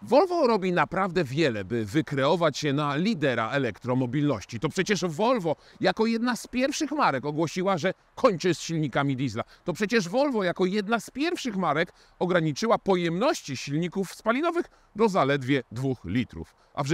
Volvo robi naprawdę wiele, by wykreować się na lidera elektromobilności. To przecież Volvo jako jedna z pierwszych marek ogłosiła, że kończy z silnikami diesla. To przecież Volvo jako jedna z pierwszych marek ograniczyła pojemności silników spalinowych do zaledwie 2 litrów. A w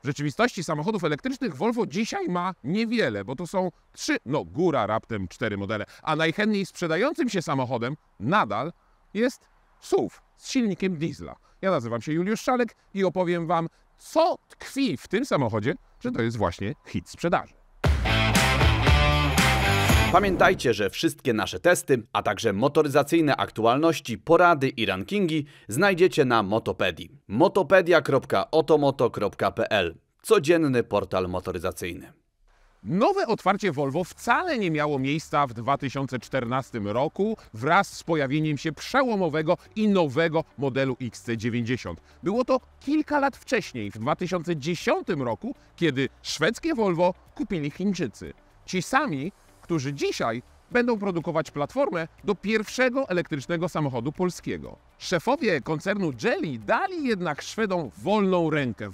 rzeczywistości samochodów elektrycznych Volvo dzisiaj ma niewiele, bo to są 3, góra raptem 4 modele. A najchętniej sprzedającym się samochodem nadal jest SUV z silnikiem diesla. Ja nazywam się Juliusz Szalek i opowiem Wam, co tkwi w tym samochodzie, że to jest właśnie hit sprzedaży. Pamiętajcie, że wszystkie nasze testy, a także motoryzacyjne aktualności, porady i rankingi znajdziecie na Motopedii. motopedia.otomoto.pl. Codzienny portal motoryzacyjny. Nowe otwarcie Volvo wcale nie miało miejsca w 2014 roku wraz z pojawieniem się przełomowego i nowego modelu XC90. Było to kilka lat wcześniej, w 2010 roku, kiedy szwedzkie Volvo kupili Chińczycy. Ci sami, którzy dzisiaj będą produkować platformę do pierwszego elektrycznego samochodu polskiego. Szefowie koncernu Geely dali jednak Szwedom wolną rękę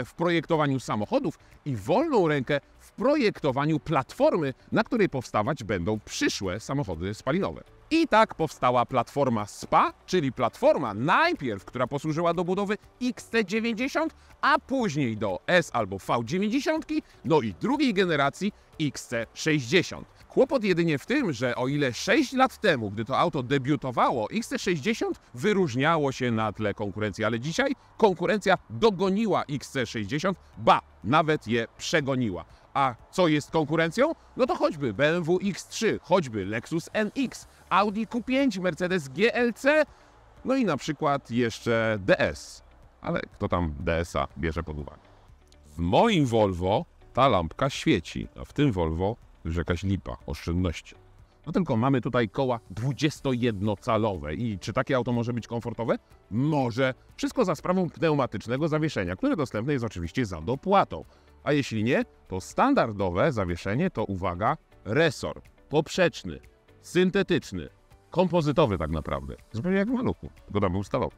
w projektowaniu samochodów i wolną rękę w projektowaniu platformy, na której powstawać będą przyszłe samochody spalinowe. I tak powstała platforma SPA, czyli platforma najpierw, która posłużyła do budowy XC90, a później do S albo V90, no i drugiej generacji XC60. Kłopot jedynie w tym, że o ile 6 lat temu, gdy to auto debiutowało, XC60 wyróżniało się na tle konkurencji, ale dzisiaj konkurencja dogoniła XC60, ba, nawet je przegoniła. A co jest konkurencją? No to choćby BMW X3, choćby Lexus NX, Audi Q5, Mercedes GLC, no i na przykład jeszcze DS. Ale kto tam DS-a bierze pod uwagę? W moim Volvo ta lampka świeci, a w tym Volvo już jakaś lipa, oszczędności. No tylko mamy tutaj koła 21-calowe i czy takie auto może być komfortowe? Może. Wszystko za sprawą pneumatycznego zawieszenia, które dostępne jest oczywiście za dopłatą. A jeśli nie, to standardowe zawieszenie to, uwaga, resor, poprzeczny, syntetyczny, kompozytowy tak naprawdę. Zupełnie jak w maluchu, tylko tam był stalowy.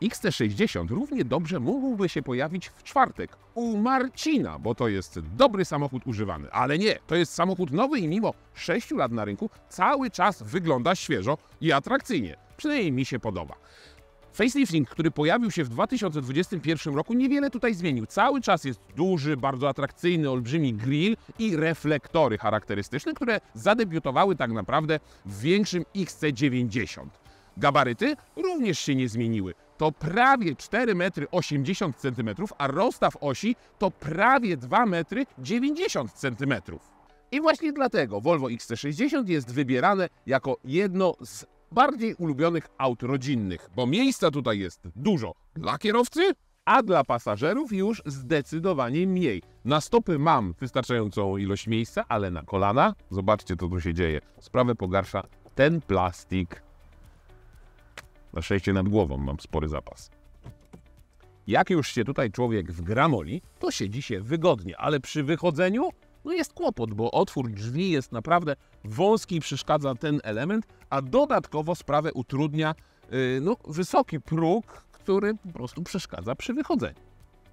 XC60 równie dobrze mógłby się pojawić w czwartek u Marcina, bo to jest dobry samochód używany. Ale nie, to jest samochód nowy i mimo 6 lat na rynku cały czas wygląda świeżo i atrakcyjnie. Przynajmniej mi się podoba. Facelifting, który pojawił się w 2021 roku, niewiele tutaj zmienił. Cały czas jest duży, bardzo atrakcyjny, olbrzymi grill i reflektory charakterystyczne, które zadebiutowały tak naprawdę w większym XC90. Gabaryty również się nie zmieniły. To prawie 4,80 m, a rozstaw osi to prawie 2,90 m. I właśnie dlatego Volvo XC60 jest wybierane jako jedno z bardziej ulubionych aut rodzinnych, bo miejsca tutaj jest dużo dla kierowcy, a dla pasażerów już zdecydowanie mniej. Na stopy mam wystarczającą ilość miejsca, ale na kolana, zobaczcie co tu się dzieje, sprawę pogarsza ten plastik. Na szczęście nad głową mam spory zapas. Jak już się tutaj człowiek wgramoli, to siedzi się wygodnie, ale przy wychodzeniu jest kłopot, bo otwór drzwi jest naprawdę wąski i przeszkadza ten element, a dodatkowo sprawę utrudnia wysoki próg, który po prostu przeszkadza przy wychodzeniu.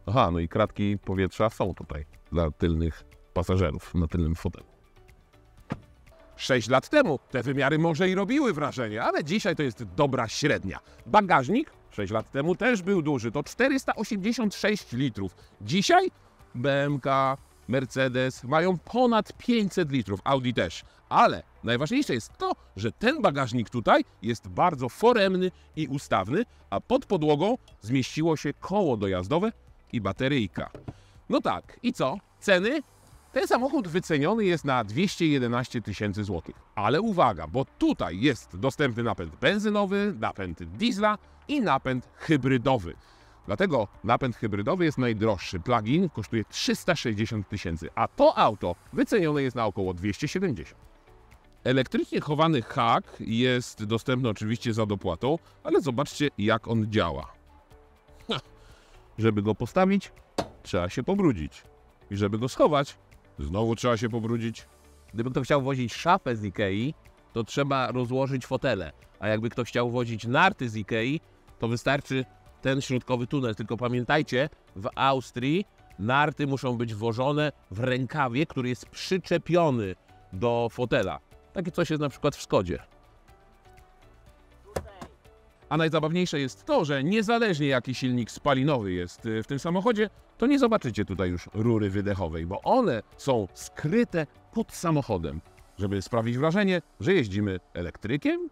Aha, no i kratki powietrza są tutaj dla tylnych pasażerów na tylnym fotelu. 6 lat temu te wymiary może i robiły wrażenie, ale dzisiaj to jest dobra średnia. Bagażnik 6 lat temu też był duży, to 486 litrów. Dzisiaj BMK, Mercedes mają ponad 500 litrów, Audi też. Ale najważniejsze jest to, że ten bagażnik tutaj jest bardzo foremny i ustawny, a pod podłogą zmieściło się koło dojazdowe i bateryjka. No tak, i co? Ceny? Ten samochód wyceniony jest na 211 tysięcy złotych. Ale uwaga, bo tutaj jest dostępny napęd benzynowy, napęd diesla i napęd hybrydowy. Dlatego napęd hybrydowy jest najdroższy. Plug-in kosztuje 360 tysięcy, a to auto wycenione jest na około 270. Elektrycznie chowany hak jest dostępny oczywiście za dopłatą, ale zobaczcie jak on działa. Żeby go postawić, trzeba się pobrudzić. I żeby go schować, znowu trzeba się pobrudzić. Gdyby ktoś chciał wozić szafę z Ikei, to trzeba rozłożyć fotele. A jakby ktoś chciał wozić narty z Ikei, to wystarczy ten środkowy tunel. Tylko pamiętajcie, w Austrii narty muszą być włożone w rękawie, który jest przyczepiony do fotela. Takie coś jest na przykład w Skodzie. A najzabawniejsze jest to, że niezależnie jaki silnik spalinowy jest w tym samochodzie, to nie zobaczycie tutaj już rury wydechowej, bo one są skryte pod samochodem, żeby sprawić wrażenie, że jeździmy elektrykiem.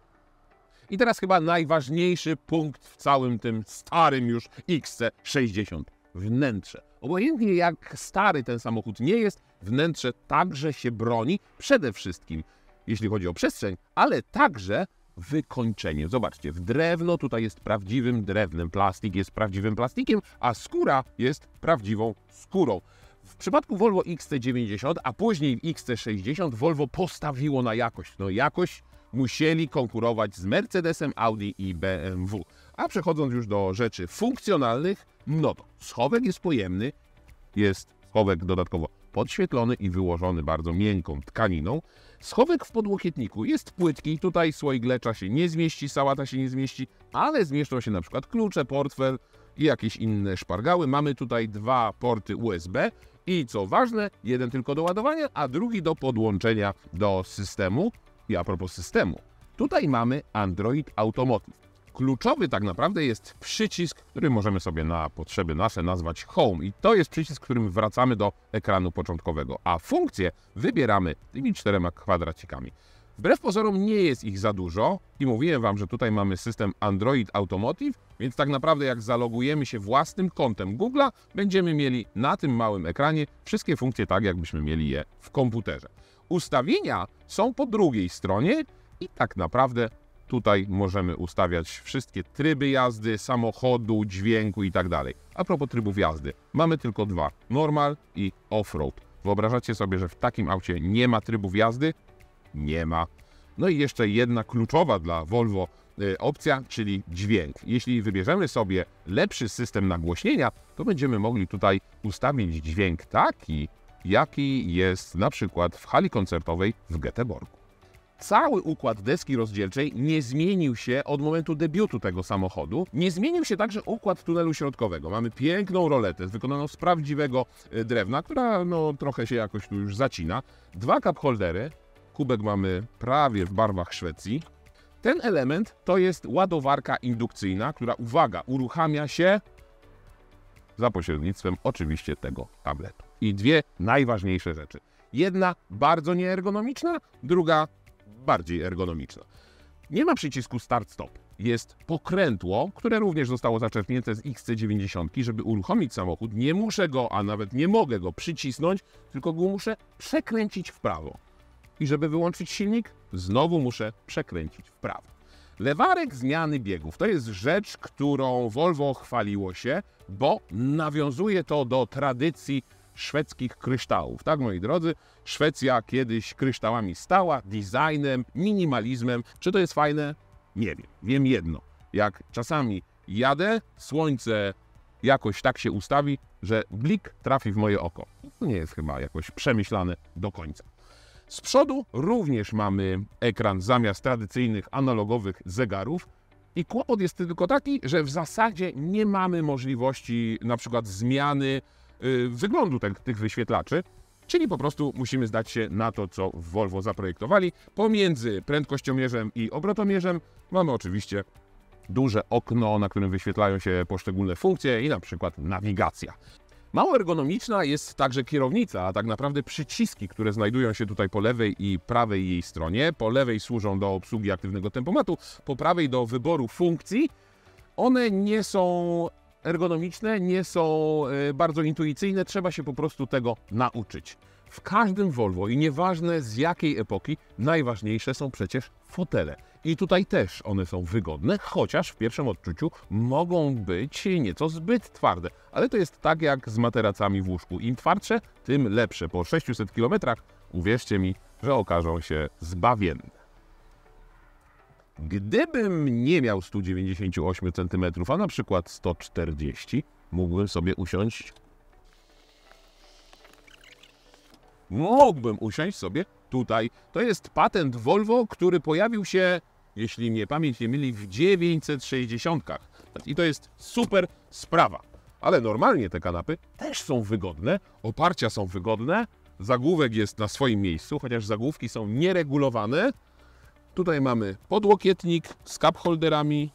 I teraz chyba najważniejszy punkt w całym tym starym już XC60. Wnętrze. Obojętnie jak stary ten samochód nie jest, wnętrze także się broni, przede wszystkim jeśli chodzi o przestrzeń, ale także wykończenie. Zobaczcie, w drewno tutaj jest prawdziwym drewnem, plastik jest prawdziwym plastikiem, a skóra jest prawdziwą skórą. W przypadku Volvo XC90, a później XC60, Volvo postawiło na jakość. No jakość musieli konkurować z Mercedesem, Audi i BMW. A przechodząc już do rzeczy funkcjonalnych, no to schowek jest pojemny, jest schowek dodatkowo podświetlony i wyłożony bardzo miękką tkaniną. Schowek w podłokietniku jest płytki, tutaj słoik lecza się nie zmieści, sałata się nie zmieści, ale zmieszczą się na przykład klucze, portfel i jakieś inne szpargały. Mamy tutaj dwa porty USB i co ważne, jeden tylko do ładowania, a drugi do podłączenia do systemu. I a propos systemu, tutaj mamy Android Automotive. Kluczowy tak naprawdę jest przycisk, który możemy sobie na potrzeby nasze nazwać Home. I to jest przycisk, którym wracamy do ekranu początkowego, a funkcje wybieramy tymi 4 kwadracikami. Wbrew pozorom nie jest ich za dużo i mówiłem Wam, że tutaj mamy system Android Automotive, więc tak naprawdę jak zalogujemy się własnym kontem Google'a, będziemy mieli na tym małym ekranie wszystkie funkcje tak, jakbyśmy mieli je w komputerze. Ustawienia są po drugiej stronie i tak naprawdę tutaj możemy ustawiać wszystkie tryby jazdy, samochodu, dźwięku i tak dalej. A propos trybów jazdy, mamy tylko dwa, normal i off-road. Wyobrażacie sobie, że w takim aucie nie ma trybów jazdy? Nie ma. No i jeszcze jedna kluczowa dla Volvo opcja, czyli dźwięk. Jeśli wybierzemy sobie lepszy system nagłośnienia, to będziemy mogli tutaj ustawić dźwięk taki, jaki jest na przykład w hali koncertowej w Göteborgu. Cały układ deski rozdzielczej nie zmienił się od momentu debiutu tego samochodu. Nie zmienił się także układ tunelu środkowego. Mamy piękną roletę wykonaną z prawdziwego drewna, która no, trochę się jakoś tu już zacina. Dwa cup holdery. Kubek mamy prawie w barwach Szwecji. Ten element to jest ładowarka indukcyjna, która, uwaga, uruchamia się za pośrednictwem oczywiście tego tabletu. I dwie najważniejsze rzeczy. Jedna bardzo nieergonomiczna, druga bardziej ergonomiczna. Nie ma przycisku start-stop. Jest pokrętło, które również zostało zaczerpnięte z XC90. Żeby uruchomić samochód, nie muszę go, a nawet nie mogę go przycisnąć, tylko go muszę przekręcić w prawo. I żeby wyłączyć silnik, znowu muszę przekręcić w prawo. Lewarek zmiany biegów to jest rzecz, którą Volvo chwaliło się, bo nawiązuje to do tradycji szwedzkich kryształów. Tak, moi drodzy, Szwecja kiedyś kryształami stała, designem, minimalizmem. Czy to jest fajne? Nie wiem. Wiem jedno. Jak czasami jadę, słońce jakoś tak się ustawi, że blik trafi w moje oko. To nie jest chyba jakoś przemyślane do końca. Z przodu również mamy ekran zamiast tradycyjnych analogowych zegarów i kłopot jest tylko taki, że w zasadzie nie mamy możliwości na przykład zmiany wyglądu tych wyświetlaczy, czyli po prostu musimy zdać się na to, co w Volvo zaprojektowali. Pomiędzy prędkościomierzem i obrotomierzem mamy oczywiście duże okno, na którym wyświetlają się poszczególne funkcje i na przykład nawigacja. Mało ergonomiczna jest także kierownica, a tak naprawdę przyciski, które znajdują się tutaj po lewej i prawej jej stronie. Po lewej służą do obsługi aktywnego tempomatu, po prawej do wyboru funkcji. One nie są ergonomiczne, nie są bardzo intuicyjne, trzeba się po prostu tego nauczyć. W każdym Volvo i nieważne z jakiej epoki, najważniejsze są przecież fotele. I tutaj też one są wygodne, chociaż w pierwszym odczuciu mogą być nieco zbyt twarde. Ale to jest tak jak z materacami w łóżku. Im twardsze, tym lepsze. Po 600 km uwierzcie mi, że okażą się zbawienne. Gdybym nie miał 198 cm, a na przykład 140, mógłbym sobie usiąść. Mógłbym usiąść sobie tutaj. To jest patent Volvo, który pojawił się jeśli mnie pamięć nie myli, w 960. I to jest super sprawa. Ale normalnie te kanapy też są wygodne, oparcia są wygodne, zagłówek jest na swoim miejscu, chociaż zagłówki są nieregulowane. Tutaj mamy podłokietnik z cup holderami.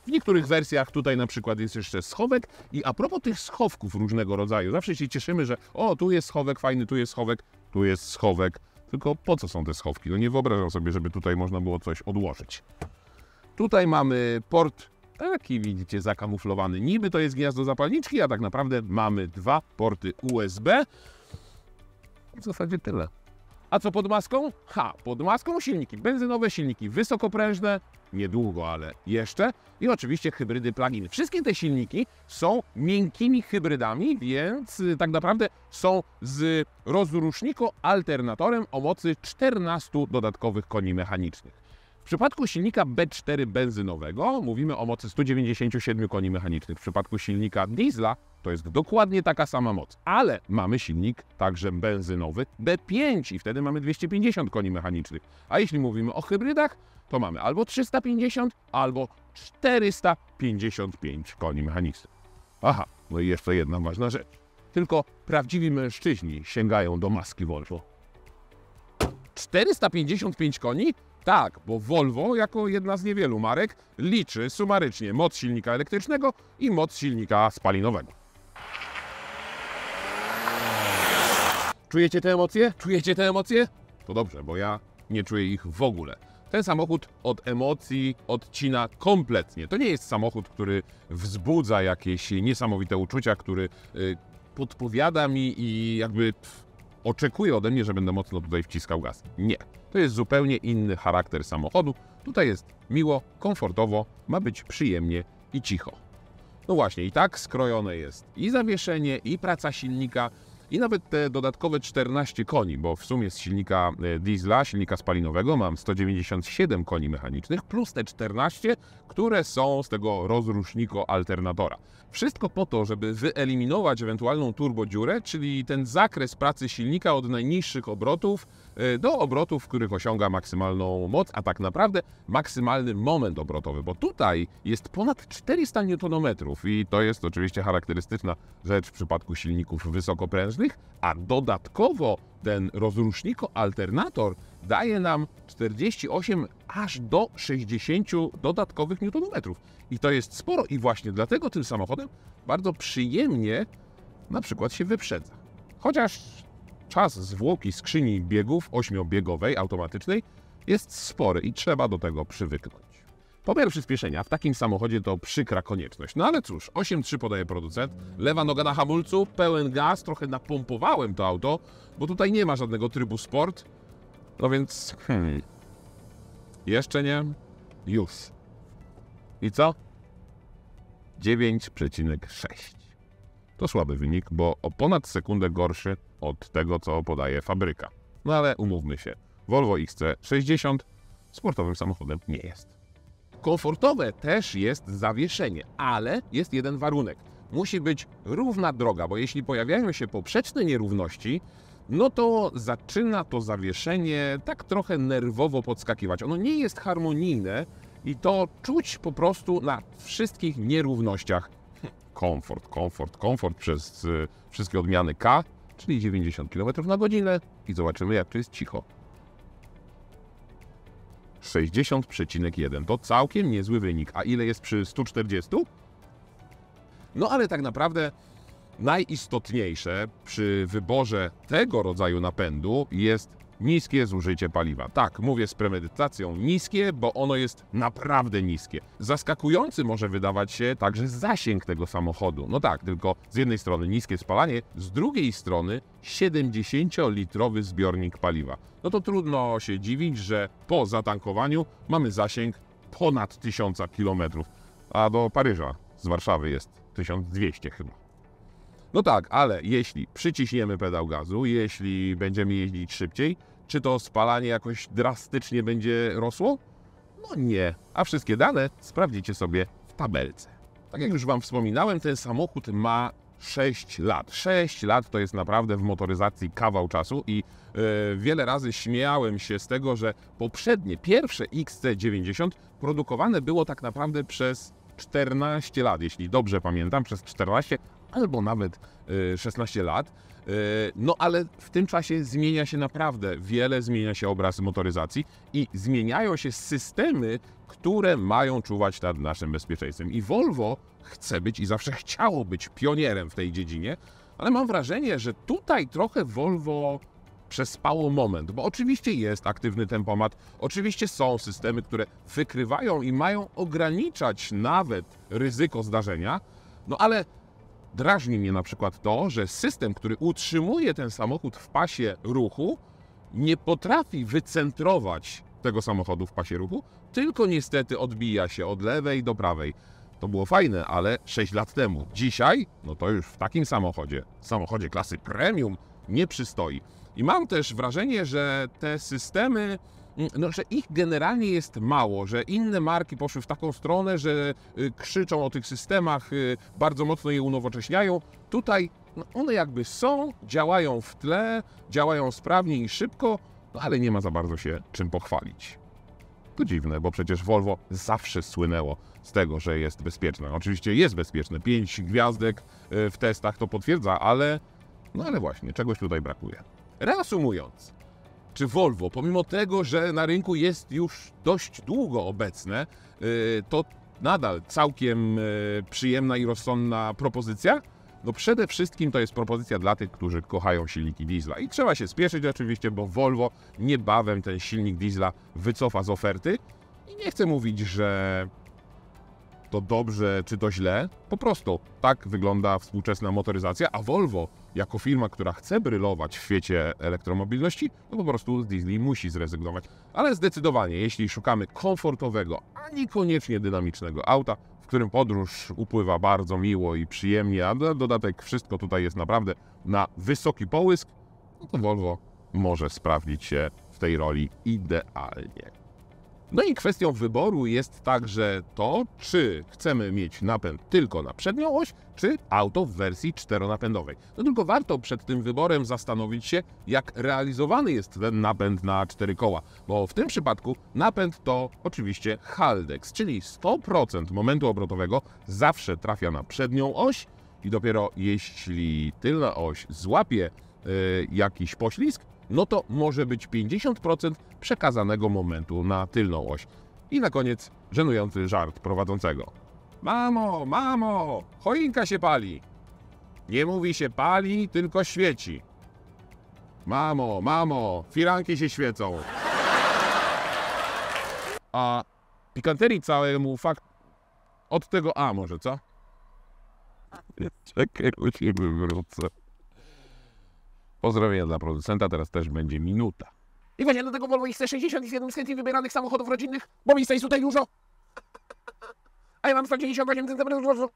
W niektórych wersjach tutaj na przykład jest jeszcze schowek. I a propos tych schowków różnego rodzaju, zawsze się cieszymy, że o, tu jest schowek fajny, tu jest schowek, tu jest schowek. Tylko po co są te schowki? No nie wyobrażam sobie, żeby tutaj można było coś odłożyć. Tutaj mamy port taki, widzicie, zakamuflowany. Niby to jest gniazdo zapalniczki, a tak naprawdę mamy dwa porty USB. W zasadzie tyle. A co pod maską? Pod maską silniki benzynowe, silniki wysokoprężne, niedługo, ale jeszcze. I oczywiście hybrydy plug-in. Wszystkie te silniki są miękkimi hybrydami, więc tak naprawdę są z rozruszniku-alternatorem o mocy 14 dodatkowych koni mechanicznych. W przypadku silnika B4 benzynowego mówimy o mocy 197 koni mechanicznych. W przypadku silnika diesla to jest dokładnie taka sama moc, ale mamy silnik także benzynowy B5 i wtedy mamy 250 koni mechanicznych. A jeśli mówimy o hybrydach, to mamy albo 350, albo 455 koni mechanicznych. No i jeszcze jedna ważna rzecz. Tylko prawdziwi mężczyźni sięgają do maski Volvo. 455 koni? Tak, bo Volvo jako jedna z niewielu marek liczy sumarycznie moc silnika elektrycznego i moc silnika spalinowego. Czujecie te emocje? Czujecie te emocje? To dobrze, bo ja nie czuję ich w ogóle. Ten samochód od emocji odcina kompletnie. To nie jest samochód, który wzbudza jakieś niesamowite uczucia, który podpowiada mi i jakby oczekuje ode mnie, że będę mocno tutaj wciskał gaz. Nie. To jest zupełnie inny charakter samochodu. Tutaj jest miło, komfortowo, ma być przyjemnie i cicho. No właśnie, i tak skrojone jest i zawieszenie, i praca silnika, i nawet te dodatkowe 14 koni, bo w sumie z silnika diesla, silnika spalinowego mam 197 koni mechanicznych, plus te 14, które są z tego rozruszniku alternatora. Wszystko po to, żeby wyeliminować ewentualną turbodziurę, czyli ten zakres pracy silnika od najniższych obrotów do obrotów, w których osiąga maksymalną moc, a tak naprawdę maksymalny moment obrotowy, bo tutaj jest ponad 400 Nm i to jest oczywiście charakterystyczna rzecz w przypadku silników wysokoprężnych, a dodatkowo ten rozrusznik-alternator daje nam 48 aż do 60 dodatkowych newtonmetrów. I to jest sporo i właśnie dlatego tym samochodem bardzo przyjemnie na przykład się wyprzedza. Chociaż czas zwłoki skrzyni biegów 8-biegowej, automatycznej jest spory i trzeba do tego przywyknąć. Pomiar przyspieszenia w takim samochodzie to przykra konieczność. No ale cóż, 8.3 podaje producent, lewa noga na hamulcu, pełen gaz, trochę napompowałem to auto, bo tutaj nie ma żadnego trybu sport. No więc, jeszcze nie, już. I co? 9,6. To słaby wynik, bo o ponad sekundę gorszy od tego, co podaje fabryka. No ale umówmy się, Volvo XC60 sportowym samochodem nie jest. Komfortowe też jest zawieszenie, ale jest jeden warunek. Musi być równa droga, bo jeśli pojawiają się poprzeczne nierówności, no to zaczyna to zawieszenie tak trochę nerwowo podskakiwać. Ono nie jest harmonijne i to czuć po prostu na wszystkich nierównościach. Komfort przez wszystkie odmiany K, czyli 90 km/h i zobaczymy, jak to jest cicho. 60,1 to całkiem niezły wynik. A ile jest przy 140? No ale tak naprawdę najistotniejsze przy wyborze tego rodzaju napędu jest niskie zużycie paliwa. Tak, mówię z premedytacją niskie, bo ono jest naprawdę niskie. Zaskakujący może wydawać się także zasięg tego samochodu. No tak, tylko z jednej strony niskie spalanie, z drugiej strony 70-litrowy zbiornik paliwa. No to trudno się dziwić, że po zatankowaniu mamy zasięg ponad 1000 km, a do Paryża z Warszawy jest 1200 chyba. No tak, ale jeśli przyciśniemy pedał gazu, jeśli będziemy jeździć szybciej, czy to spalanie jakoś drastycznie będzie rosło? No nie, a wszystkie dane sprawdzicie sobie w tabelce. Tak jak już Wam wspominałem, ten samochód ma 6 lat. 6 lat to jest naprawdę w motoryzacji kawał czasu i wiele razy śmiałem się z tego, że poprzednie, pierwsze XC90 produkowane było tak naprawdę przez 14 lat, jeśli dobrze pamiętam, przez 14 albo nawet 16 lat. No ale w tym czasie zmienia się naprawdę wiele, zmienia się obraz motoryzacji i zmieniają się systemy, które mają czuwać nad naszym bezpieczeństwem. I Volvo chce być i zawsze chciało być pionierem w tej dziedzinie, ale mam wrażenie, że tutaj trochę Volvo przespało moment, bo oczywiście jest aktywny tempomat, oczywiście są systemy, które wykrywają i mają ograniczać nawet ryzyko zdarzenia, no ale drażni mnie na przykład to, że system, który utrzymuje ten samochód w pasie ruchu, nie potrafi wycentrować tego samochodu w pasie ruchu, tylko niestety odbija się od lewej do prawej. To było fajne, ale 6 lat temu. Dzisiaj, no to już w takim samochodzie klasy premium, nie przystoi. I mam też wrażenie, że te systemy, no, że ich generalnie jest mało, że inne marki poszły w taką stronę, że krzyczą o tych systemach, bardzo mocno je unowocześniają. Tutaj no, one jakby są, działają w tle, działają sprawnie i szybko, no, ale nie ma za bardzo się czym pochwalić. To dziwne, bo przecież Volvo zawsze słynęło z tego, że jest bezpieczne. Oczywiście jest bezpieczne, 5 gwiazdek w testach to potwierdza, ale właśnie, czegoś tutaj brakuje. Reasumując, czy Volvo, pomimo tego, że na rynku jest już dość długo obecne, to nadal całkiem przyjemna i rozsądna propozycja? No przede wszystkim to jest propozycja dla tych, którzy kochają silniki diesla. I trzeba się spieszyć oczywiście, bo Volvo niebawem ten silnik diesla wycofa z oferty. I nie chcę mówić, że to dobrze czy to źle. Po prostu tak wygląda współczesna motoryzacja, a Volvo jako firma, która chce brylować w świecie elektromobilności, no po prostu z diesli musi zrezygnować. Ale zdecydowanie, jeśli szukamy komfortowego, a niekoniecznie dynamicznego auta, w którym podróż upływa bardzo miło i przyjemnie, a na dodatek wszystko tutaj jest naprawdę na wysoki połysk, no to Volvo może sprawdzić się w tej roli idealnie. No i kwestią wyboru jest także to, czy chcemy mieć napęd tylko na przednią oś, czy auto w wersji czteronapędowej. No tylko warto przed tym wyborem zastanowić się, jak realizowany jest ten napęd na 4 koła, bo w tym przypadku napęd to oczywiście Haldex, czyli 100% momentu obrotowego zawsze trafia na przednią oś i dopiero jeśli tylna oś złapie jakiś poślizg, no to może być 50% przekazanego momentu na tylną oś. I na koniec żenujący żart prowadzącego. Mamo, choinka się pali. Nie mówi się pali, tylko świeci. Mamo, firanki się świecą. A pikanterii całemu fakt... Od tego A może, co? Czekaj, musimy wrócę. Pozdrowienia dla producenta, teraz też będzie minuta. I właśnie do tego Volvo XC60 jest jednym z chętnie wybieranych samochodów rodzinnych, bo miejsca jest tutaj dużo. A ja mam 198 cm wzrostu.